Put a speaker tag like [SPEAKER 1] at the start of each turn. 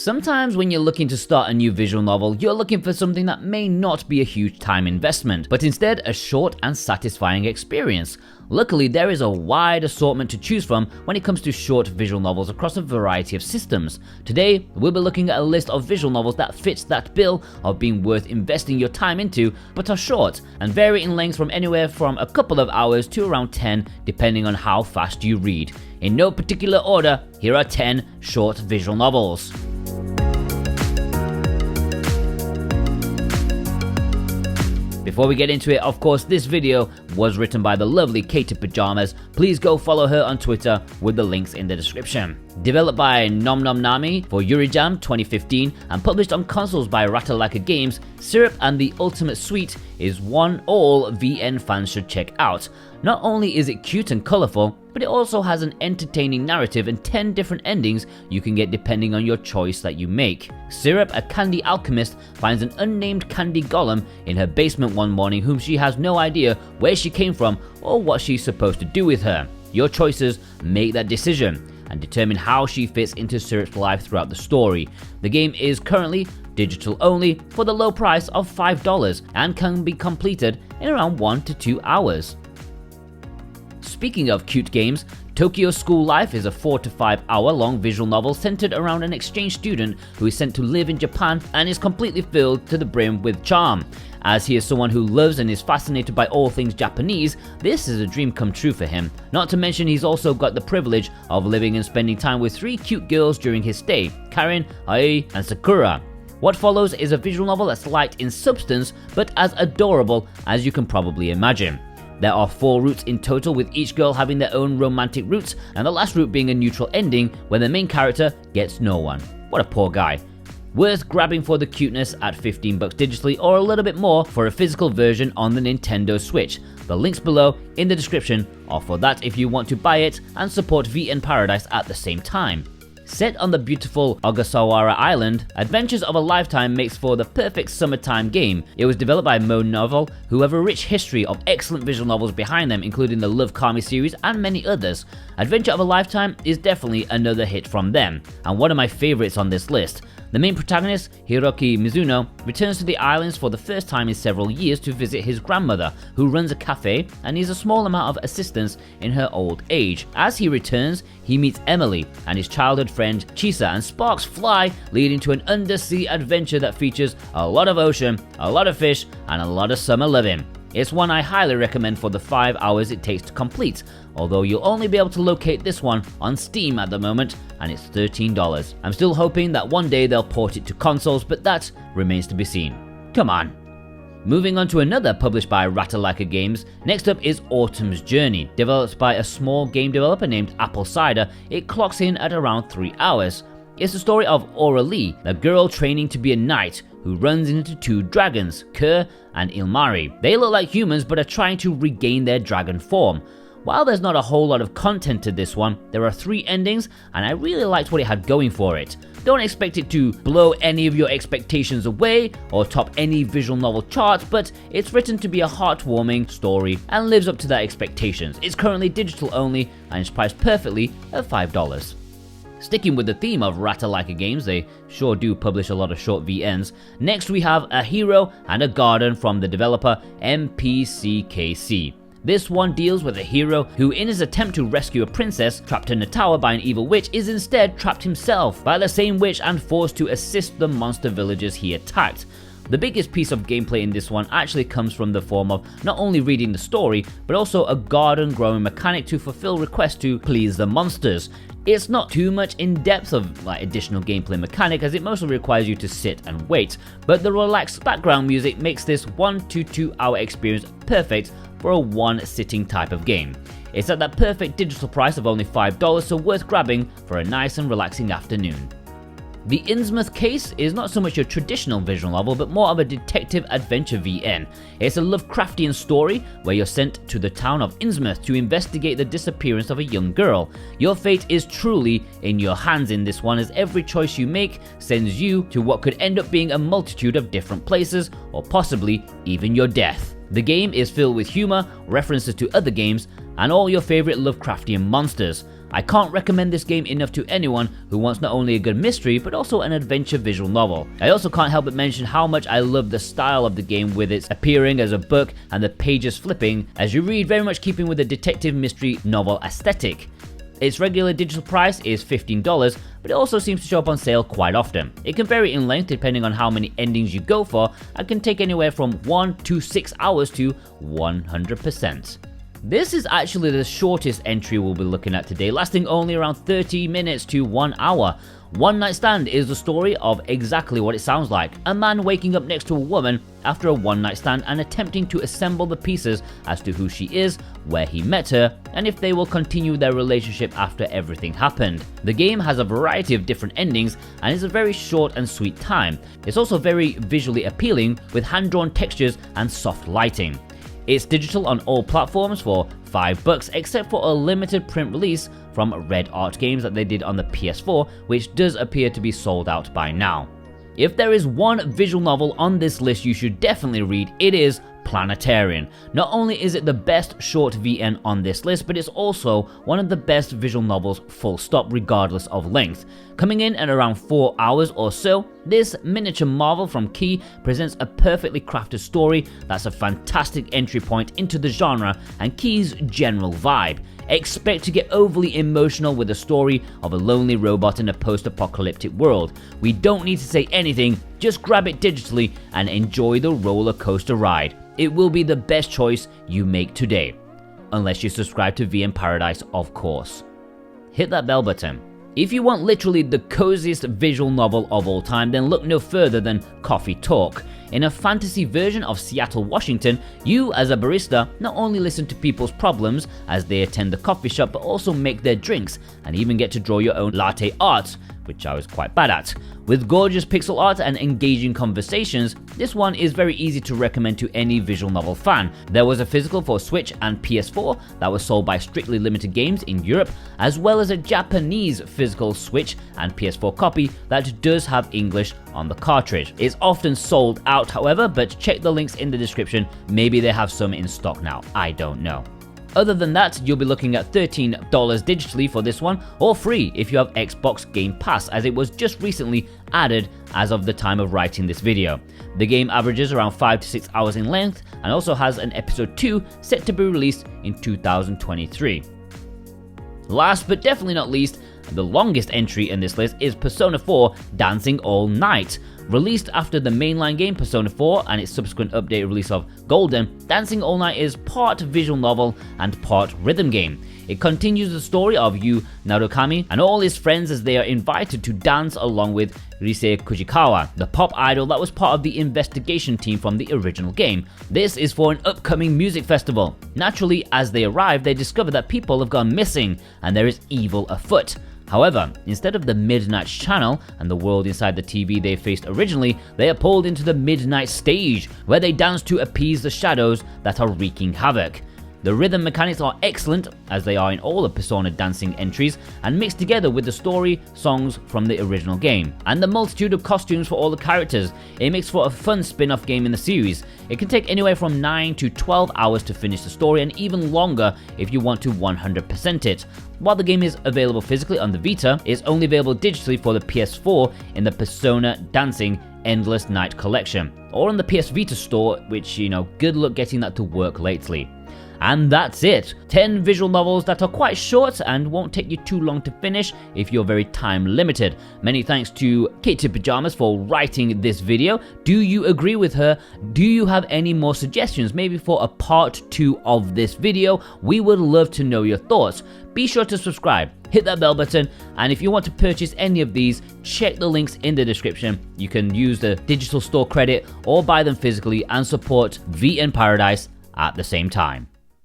[SPEAKER 1] Sometimes when you're looking to start a new visual novel, you're looking for something that may not be a huge time investment, but instead a short and satisfying experience. Luckily, there is a wide assortment to choose from when it comes to short visual novels across a variety of systems. Today, we'll be looking at a list of visual novels that fits that bill of being worth investing your time into, but are short and vary in length from anywhere from a couple of hours to around 10, depending on how fast you read. In no particular order, here are 10 short visual novels. Before we get into it, of course, this video was written by the lovely Katie Pajamas. Please go follow her on Twitter with the links in the description. Developed by Nom Nom Nami for Yurijam 2015 and published on consoles by Ratalaika Games, Syrup and the Ultimate Suite is one all VN fans should check out. Not only is it cute and colourful, but it also has an entertaining narrative and 10 different endings you can get depending on your choice that you make. Syrup, a candy alchemist, finds an unnamed candy golem in her basement one morning whom she has no idea where she came from or what she's supposed to do with her. Your choices make that decision and determine how she fits into Syrup's life throughout the story. The game is currently digital only for the low price of $5 and can be completed in around 1 to 2 hours. Speaking of cute games, Tokyo School Life is a 4 to 5 hour long visual novel centered around an exchange student who is sent to live in Japan and is completely filled to the brim with charm. As he is someone who loves and is fascinated by all things Japanese, this is a dream come true for him. Not to mention he's also got the privilege of living and spending time with 3 cute girls during his stay, Karen, Ai, and Sakura. What follows is a visual novel that's light in substance but as adorable as you can probably imagine. There are 4 routes in total, with each girl having their own romantic routes and the last route being a neutral ending where the main character gets no one. What a poor guy. Worth grabbing for the cuteness at $15 digitally or a little bit more for a physical version on the Nintendo Switch. The links below in the description are for that if you want to buy it and support VN Paradise at the same time. Set on the beautiful Ogasawara Island, Adventures of a Lifetime makes for the perfect summertime game. It was developed by Mo Novel, who have a rich history of excellent visual novels behind them, including the Love Kami series and many others. Adventure of a Lifetime is definitely another hit from them, and one of my favorites on this list. The main protagonist, Hiroki Mizuno, returns to the islands for the first time in several years to visit his grandmother, who runs a cafe and needs a small amount of assistance in her old age. As he returns, he meets Emily and his childhood friend Chisa, and sparks fly, leading to an undersea adventure that features a lot of ocean, a lot of fish, and a lot of summer living. It's one I highly recommend for the 5 hours it takes to complete, although you'll only be able to locate this one on Steam at the moment, and it's $13. I'm still hoping that one day they'll port it to consoles, but that remains to be seen. Come on. Moving on to another published by Ratalaika Games, next up is Autumn's Journey. Developed by a small game developer named Apple Cider, it clocks in at around 3 hours. It's the story of Aura Lee, a girl training to be a knight who runs into 2 dragons, Kerr and Ilmari. They look like humans but are trying to regain their dragon form. While there's not a whole lot of content to this one, there are 3 endings and I really liked what it had going for it. Don't expect it to blow any of your expectations away or top any visual novel chart, but it's written to be a heartwarming story and lives up to their expectations. It's currently digital only and is priced perfectly at $5. Sticking with the theme of Ratalaika Games, they sure do publish a lot of short VNs. Next we have A Hero and a Garden from the developer MPCKC. This one deals with a hero who, in his attempt to rescue a princess trapped in a tower by an evil witch, is instead trapped himself by the same witch and forced to assist the monster villagers he attacked. The biggest piece of gameplay in this one actually comes from the form of not only reading the story, but also a garden growing mechanic to fulfill requests to please the monsters. It's not too much in depth of additional gameplay mechanic, as it mostly requires you to sit and wait, but the relaxed background music makes this 1 to 2 hour experience perfect for a one sitting type of game. It's at that perfect digital price of only $5, so worth grabbing for a nice and relaxing afternoon. The Innsmouth Case is not so much a traditional visual novel, but more of a detective adventure VN. It's a Lovecraftian story where you're sent to the town of Innsmouth to investigate the disappearance of a young girl. Your fate is truly in your hands in this one, as every choice you make sends you to what could end up being a multitude of different places, or possibly even your death. The game is filled with humor, references to other games, and all your favorite Lovecraftian monsters. I can't recommend this game enough to anyone who wants not only a good mystery but also an adventure visual novel. I also can't help but mention how much I love the style of the game, with its appearing as a book and the pages flipping as you read, very much keeping with the detective mystery novel aesthetic. Its regular digital price is $15, but it also seems to show up on sale quite often. It can vary in length depending on how many endings you go for, and can take anywhere from 1 to 6 hours to 100%. This is actually the shortest entry we'll be looking at today, lasting only around 30 minutes to 1 hour. One Night Stand is the story of exactly what it sounds like: a man waking up next to a woman after a one-night stand and attempting to assemble the pieces as to who she is, where he met her, and if they will continue their relationship after everything happened. The game has a variety of different endings and is a very short and sweet time. It's also very visually appealing, with hand-drawn textures and soft lighting. It's digital on all platforms for $5, except for a limited print release from Red Art Games that they did on the PS4, which does appear to be sold out by now. If there is one visual novel on this list you should definitely read, it is Planetarian. Not only is it the best short VN on this list, but it's also one of the best visual novels full stop, regardless of length. Coming in at around 4 hours or so, this miniature marvel from Key presents a perfectly crafted story that's a fantastic entry point into the genre and Key's general vibe. Expect to get overly emotional with the story of a lonely robot in a post-apocalyptic world. We don't need to say anything, just grab it digitally and enjoy the roller coaster ride. It will be the best choice you make today. Unless you subscribe to VN Paradise, of course. Hit that bell button. If you want literally the coziest visual novel of all time, then look no further than Coffee Talk. In a fantasy version of Seattle, Washington, you as a barista not only listen to people's problems as they attend the coffee shop, but also make their drinks and even get to draw your own latte art, which I was quite bad at. With gorgeous pixel art and engaging conversations, this one is very easy to recommend to any visual novel fan. There was a physical for Switch and PS4 that was sold by Strictly Limited Games in Europe, as well as a Japanese physical Switch and PS4 copy that does have English on the cartridge. It's often sold out, however, but check the links in the description. Maybe they have some in stock now, I don't know. Other than that, you'll be looking at $13 digitally for this one, or free if you have Xbox Game Pass, as it was just recently added as of the time of writing this video. The game averages around 5 to 6 hours in length and also has an episode 2 set to be released in 2023. Last but definitely not least, the longest entry in this list is Persona 4 Dancing All Night. Released after the mainline game Persona 4 and its subsequent update release of Golden, Dancing All Night is part visual novel and part rhythm game. It continues the story of Yu Narukami and all his friends as they are invited to dance along with Rise Kujikawa, the pop idol that was part of the investigation team from the original game. This is for an upcoming music festival. Naturally, as they arrive, they discover that people have gone missing and there is evil afoot. However, instead of the Midnight Channel and the world inside the TV they faced originally, they are pulled into the Midnight Stage, where they dance to appease the shadows that are wreaking havoc. The rhythm mechanics are excellent, as they are in all the Persona dancing entries, and mixed together with the story songs from the original game, and the multitude of costumes for all the characters. It makes for a fun spin-off game in the series. It can take anywhere from 9 to 12 hours to finish the story, and even longer if you want to 100% it. While the game is available physically on the Vita, it's only available digitally for the PS4 in the Persona Dancing Endless Night Collection, or on the PS Vita store, which, good luck getting that to work lately. And that's it. 10 visual novels that are quite short and won't take you too long to finish if you're very time limited. Many thanks to Katie Pajamas for writing this video. Do you agree with her? Do you have any more suggestions, maybe for a part 2 of this video? We would love to know your thoughts. Be sure to subscribe, hit that bell button, and if you want to purchase any of these, check the links in the description. You can use the digital store credit or buy them physically and support VN Paradise at the same time.